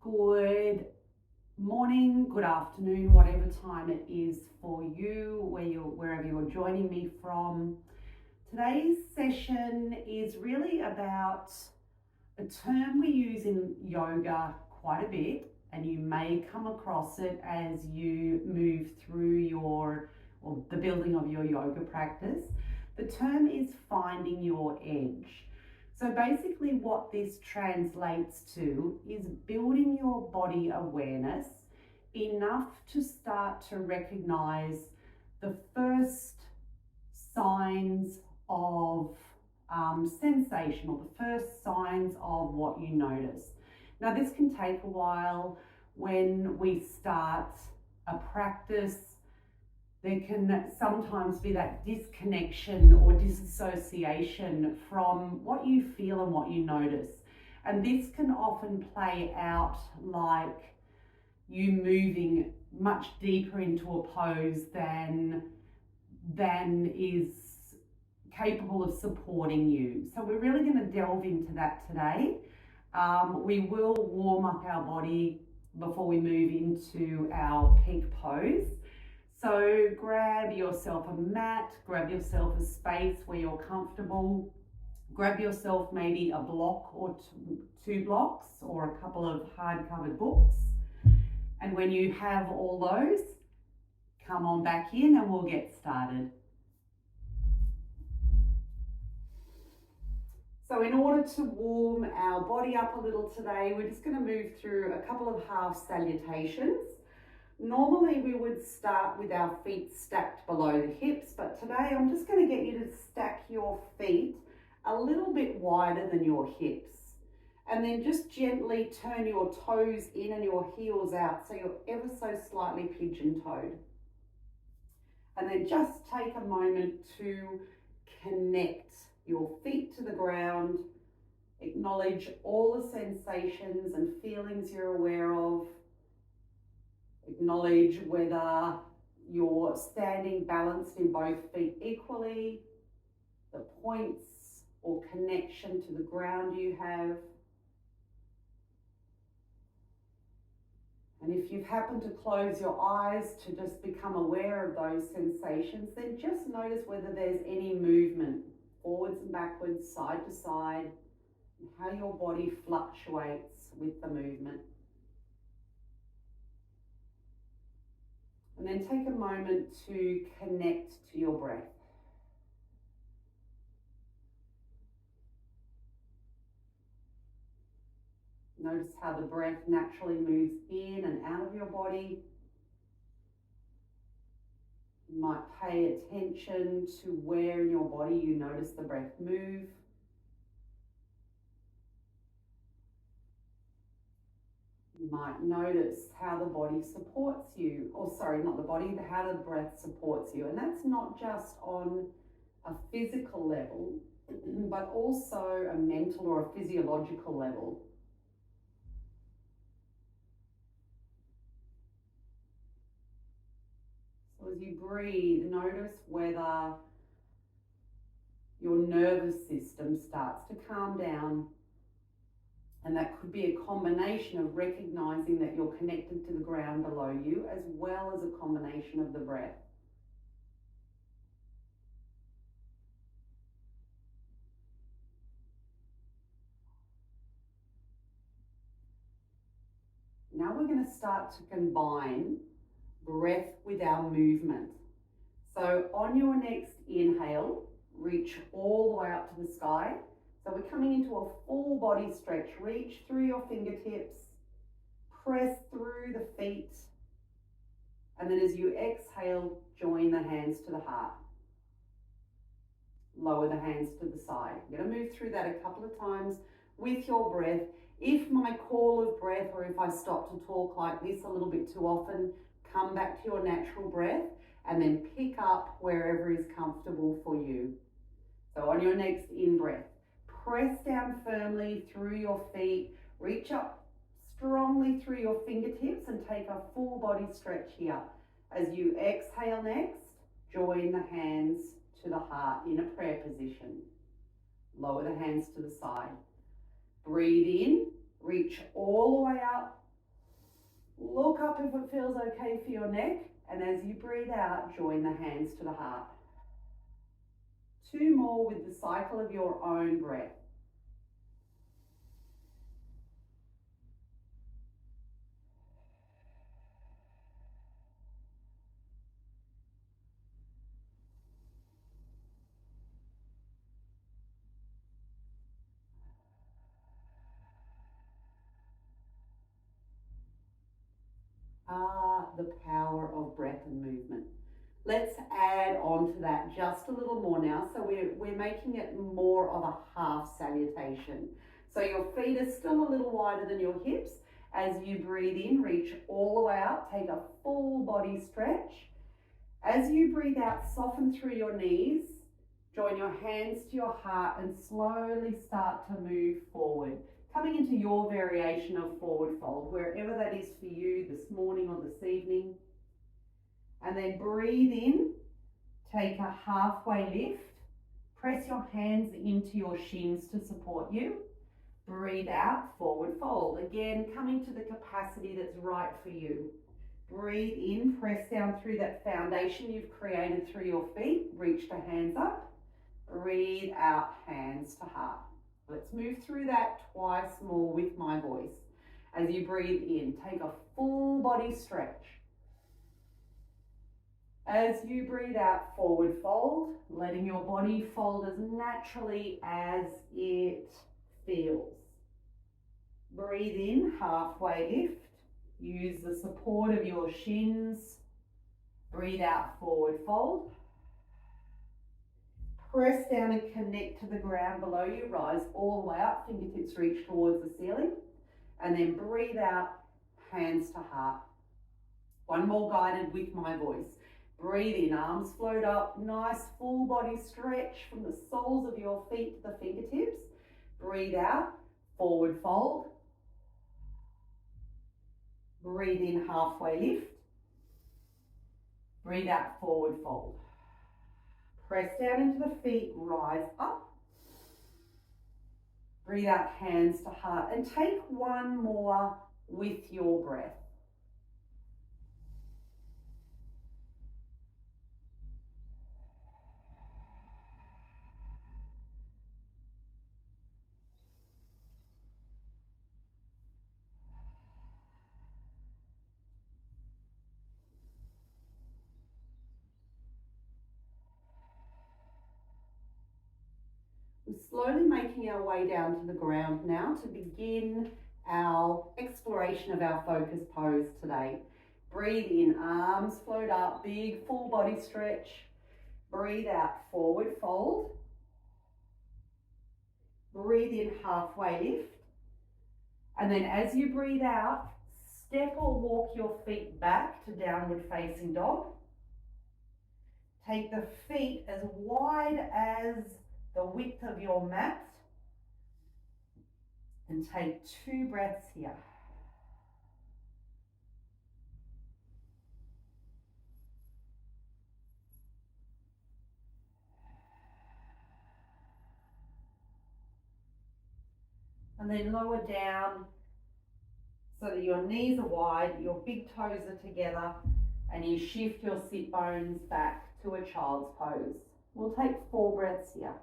Good morning, good afternoon, whatever time it is for you, wherever you're joining me from. Today's session is really about a term we use in yoga quite a bit, and you may come across it as you move through the building of your yoga practice. The term is finding your edge. So basically what this translates to is building your body awareness enough to start to recognize the first signs of sensation, or the first signs of what you notice. Now this can take a while. When we start a practice, there can sometimes be that disconnection or disassociation from what you feel and what you notice. And this can often play out like you moving much deeper into a pose than is capable of supporting you. So we're really going to delve into that today. We will warm up our body before we move into our peak pose. So grab yourself a mat, grab yourself a space where you're comfortable, grab yourself maybe a block or two blocks or a couple of hard-covered books. And when you have all those, come on back in and we'll get started. So in order to warm our body up a little today, we're just going to move through a couple of half salutations. Normally we would start with our feet stacked below the hips, but today I'm just going to get you to stack your feet a little bit wider than your hips. And then just gently turn your toes in and your heels out so you're ever so slightly pigeon-toed. And then just take a moment to connect your feet to the ground. Acknowledge all the sensations and feelings you're aware of. Acknowledge whether you're standing balanced in both feet equally, the points or connection to the ground you have. And if you've happened to close your eyes to just become aware of those sensations, then just notice whether there's any movement, forwards and backwards, side to side, and how your body fluctuates with the movement. And then take a moment to connect to your breath. Notice how the breath naturally moves in and out of your body. You might pay attention to where in your body you notice the breath move. You might notice how the body supports you, how the breath supports you. And that's not just on a physical level, but also a mental or a physiological level. So as you breathe, notice whether your nervous system starts to calm down. And that could be a combination of recognizing that you're connected to the ground below you, as well as a combination of the breath. Now we're going to start to combine breath with our movement. So on your next inhale, reach all the way up to the sky. So we're coming into a full body stretch. Reach through your fingertips, press through the feet, and then as you exhale, join the hands to the heart. Lower the hands to the side. You're going to move through that a couple of times with your breath. If my call of breath, or if I stop to talk like this a little bit too often, come back to your natural breath and then pick up wherever is comfortable for you. So on your next in-breath, press down firmly through your feet, reach up strongly through your fingertips and take a full body stretch here. As you exhale next, join the hands to the heart in a prayer position. Lower the hands to the side. Breathe in, reach all the way up Look up if it feels okay for your neck, and as you breathe out, join the hands to the heart. 2 more with the cycle of your own breath. The power of breath and movement. Let's add on to that just a little more now. So we're making it more of a half salutation. So your feet are still a little wider than your hips. As you breathe in, reach all the way up, take a full body stretch. As you breathe out, soften through your knees, join your hands to your heart and slowly start to move forward. Coming into your variation of forward fold, wherever that is for you this morning or this evening. And then breathe in, take a halfway lift, press your hands into your shins to support you. Breathe out, forward fold. Again, coming to the capacity that's right for you. Breathe in, press down through that foundation you've created through your feet. Reach the hands up. Breathe out, hands to heart. Let's move through that twice more with my voice. As you breathe in, take a full body stretch. As you breathe out, forward fold, letting your body fold as naturally as it feels. Breathe in, halfway lift. Use the support of your shins. Breathe out, forward fold. Press down and connect to the ground below you. Rise all the way up, fingertips reach towards the ceiling. And then breathe out, hands to heart. One more guided with my voice. Breathe in, arms float up, nice full body stretch from the soles of your feet to the fingertips. Breathe out, forward fold. Breathe in, halfway lift. Breathe out, forward fold. Press down into the feet, rise up. Breathe out, hands to heart, and take one more with your breath. We're slowly making our way down to the ground now to begin our exploration of our focus pose today. Breathe in, arms float up, big full body stretch. Breathe out, forward fold. Breathe in, halfway lift. And then as you breathe out, step or walk your feet back to downward facing dog. Take the feet as wide as the width of your mat. And take 2 breaths here. And then lower down so that your knees are wide, your big toes are together, and you shift your sit bones back to a child's pose. We'll take 4 breaths here.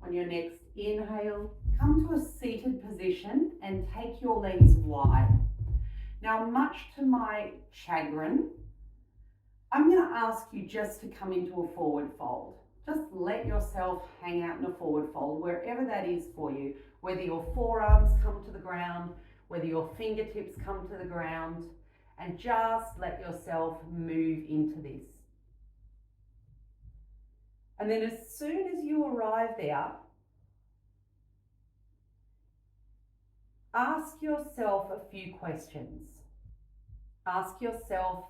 On your next inhale, come to a seated position and take your legs wide. Now, much to my chagrin, I'm going to ask you just to come into a forward fold. Just let yourself hang out in a forward fold, wherever that is for you, whether your forearms come to the ground, whether your fingertips come to the ground, and just let yourself move into this. And then as soon as you arrive there, ask yourself a few questions. Ask yourself,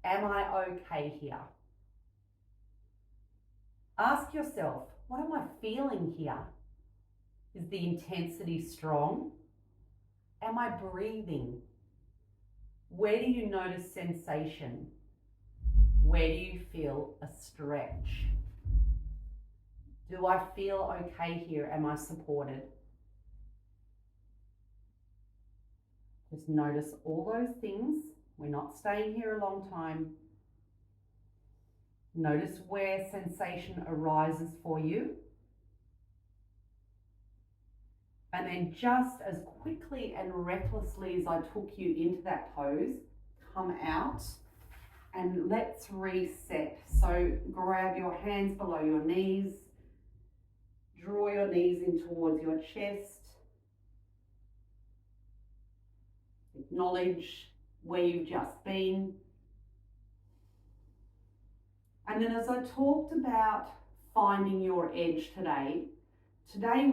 am I okay here? Ask yourself, what am I feeling here? Is the intensity strong? Am I breathing? Where do you notice sensation? Where do you feel a stretch? Do I feel okay here? Am I supported? Just notice all those things. We're not staying here a long time. Notice where sensation arises for you. And then just as quickly and recklessly as I took you into that pose, come out and let's reset. So grab your hands below your knees, draw your knees in towards your chest, acknowledge where you've just been. And then as I talked about finding your edge today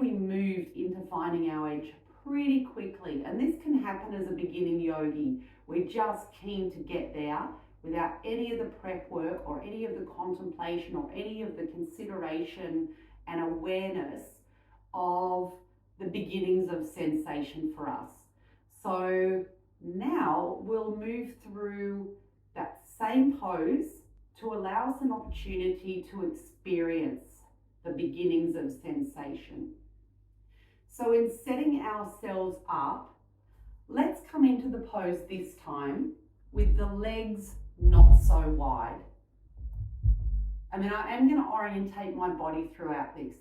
we moved into finding our edge pretty quickly. And this can happen as a beginning yogi. We're just keen to get there without any of the prep work or any of the contemplation or any of the consideration and awareness of the beginnings of sensation for us. So now we'll move through that same pose to allow us an opportunity to experience the beginnings of sensation. So in setting ourselves up, let's come into the pose this time with the legs not so wide. And then I am going to orientate my body throughout this.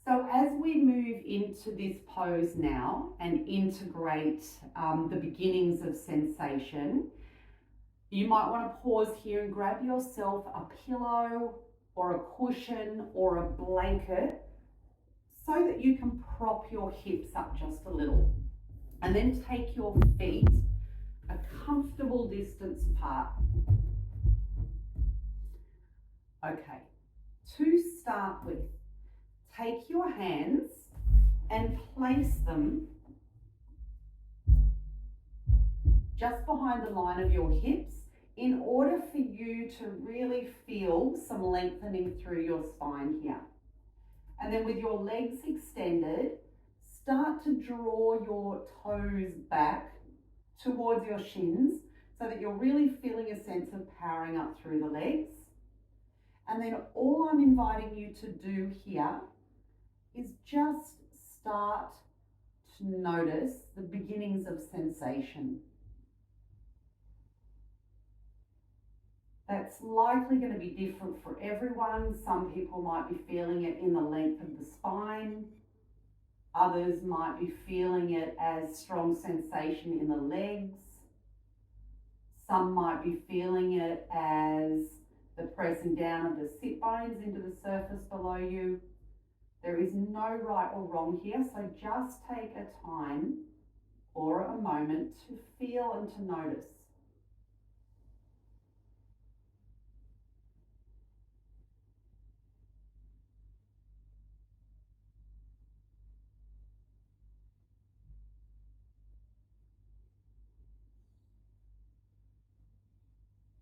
So as we move into this pose now and integrate the beginnings of sensation, you might want to pause here and grab yourself a pillow or a cushion or a blanket so that you can prop your hips up just a little. And then take your feet a comfortable distance apart. Okay, to start with, take your hands and place them just behind the line of your hips in order for you to really feel some lengthening through your spine here. And then with your legs extended, start to draw your toes back towards your shins so that you're really feeling a sense of powering up through the legs. And then all I'm inviting you to do here is just start to notice the beginnings of sensation. That's likely going to be different for everyone. Some people might be feeling it in the length of the spine. Others might be feeling it as strong sensation in the legs. Some might be feeling it as the pressing down of the sit bones into the surface below you. There is no right or wrong here, so just take a time or a moment to feel and to notice.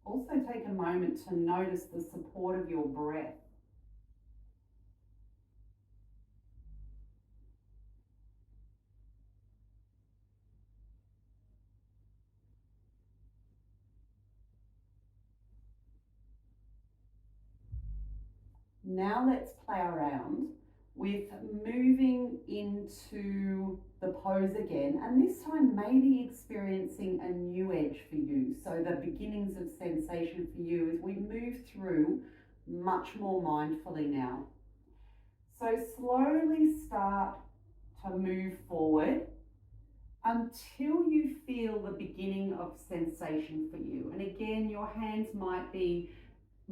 Also take a moment to notice the support of your breath. Now let's play around with moving into the pose again, and this time maybe experiencing a new edge for you. So the beginnings of sensation for you as we move through much more mindfully now. So slowly start to move forward until you feel the beginning of sensation for you. And again, your hands might be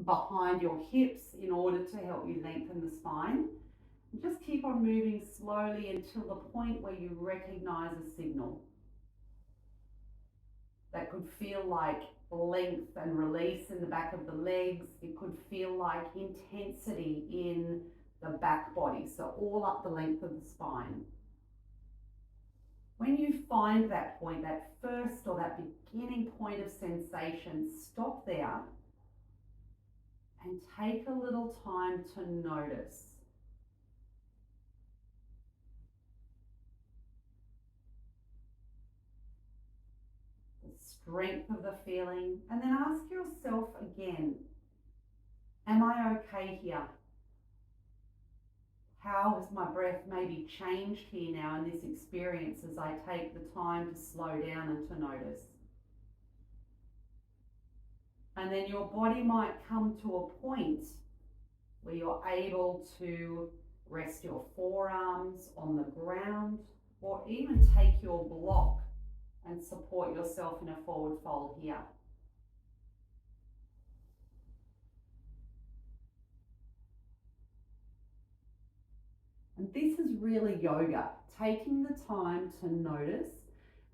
behind your hips in order to help you lengthen the spine. Just keep on moving slowly until the point where you recognize a signal. That could feel like length and release in the back of the legs. It could feel like intensity in the back body, so all up the length of the spine. When you find that point, that first or that beginning point of sensation, stop there and take a little time to notice. The strength of the feeling, and then ask yourself again, am I okay here? How has my breath maybe changed here now in this experience as I take the time to slow down and to notice? And then your body might come to a point where you're able to rest your forearms on the ground, or even take your block and support yourself in a forward fold here. And this is really yoga, taking the time to notice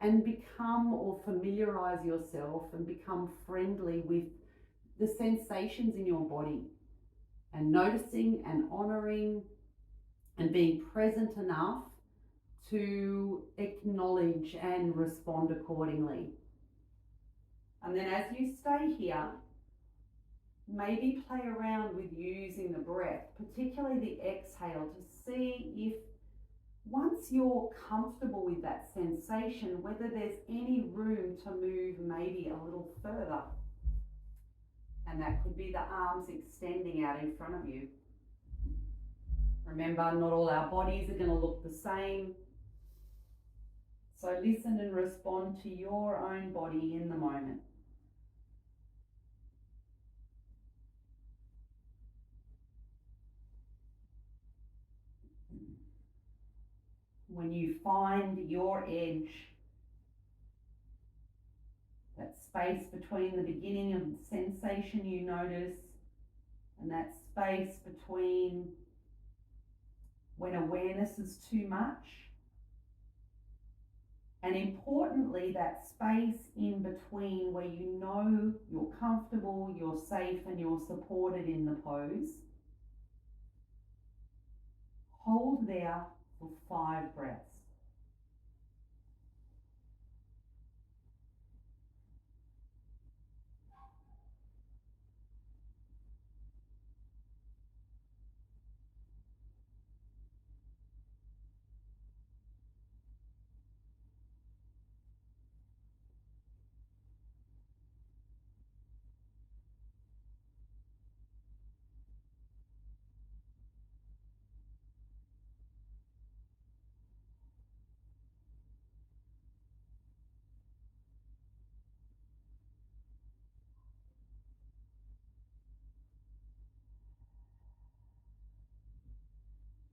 and become or familiarize yourself and become friendly with the sensations in your body, and noticing and honoring and being present enough to acknowledge and respond accordingly. And then as you stay here, maybe play around with using the breath, particularly the exhale, to see if once you're comfortable with that sensation, whether there's any room to move maybe a little further. And that could be the arms extending out in front of you. Remember, not all our bodies are going to look the same. So listen and respond to your own body in the moment. When you find your edge, that space between the beginning of the sensation you notice and that space between when awareness is too much, and importantly that space in between where you know you're comfortable, you're safe and you're supported in the pose, hold there for 5 breaths.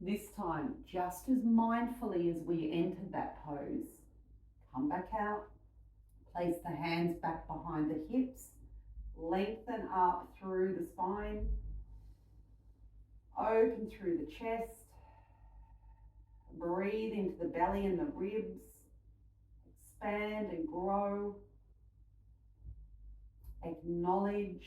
This time, just as mindfully as we entered that pose, come back out, place the hands back behind the hips, lengthen up through the spine, open through the chest, breathe into the belly and the ribs, expand and grow, acknowledge,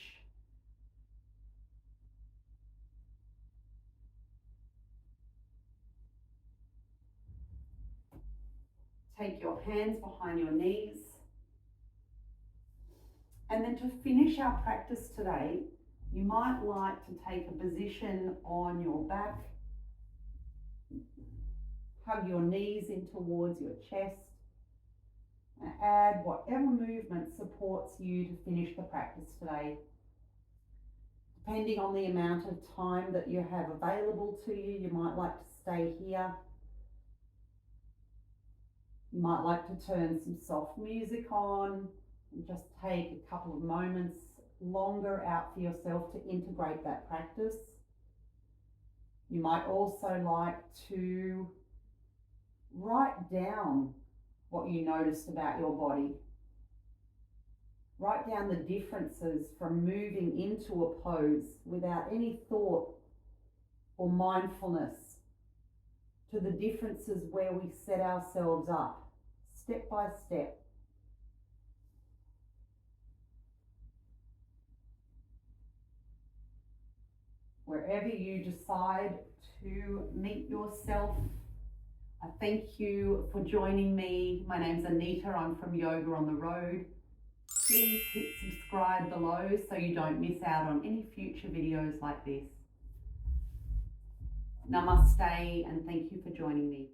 take your hands behind your knees. And then to finish our practice today, you might like to take a position on your back, hug your knees in towards your chest, and add whatever movement supports you to finish the practice today. Depending on the amount of time that you have available to you, you might like to stay here. You might like to turn some soft music on and just take a couple of moments longer out for yourself to integrate that practice. You might also like to write down what you noticed about your body. Write down the differences from moving into a pose without any thought or mindfulness to the differences where we set ourselves up, step by step. Wherever you decide to meet yourself, Thank you for joining me. My name's Anita. I'm from Yoga on the Road. Please hit subscribe below so you don't miss out on any future videos like this. Namaste and thank you for joining me.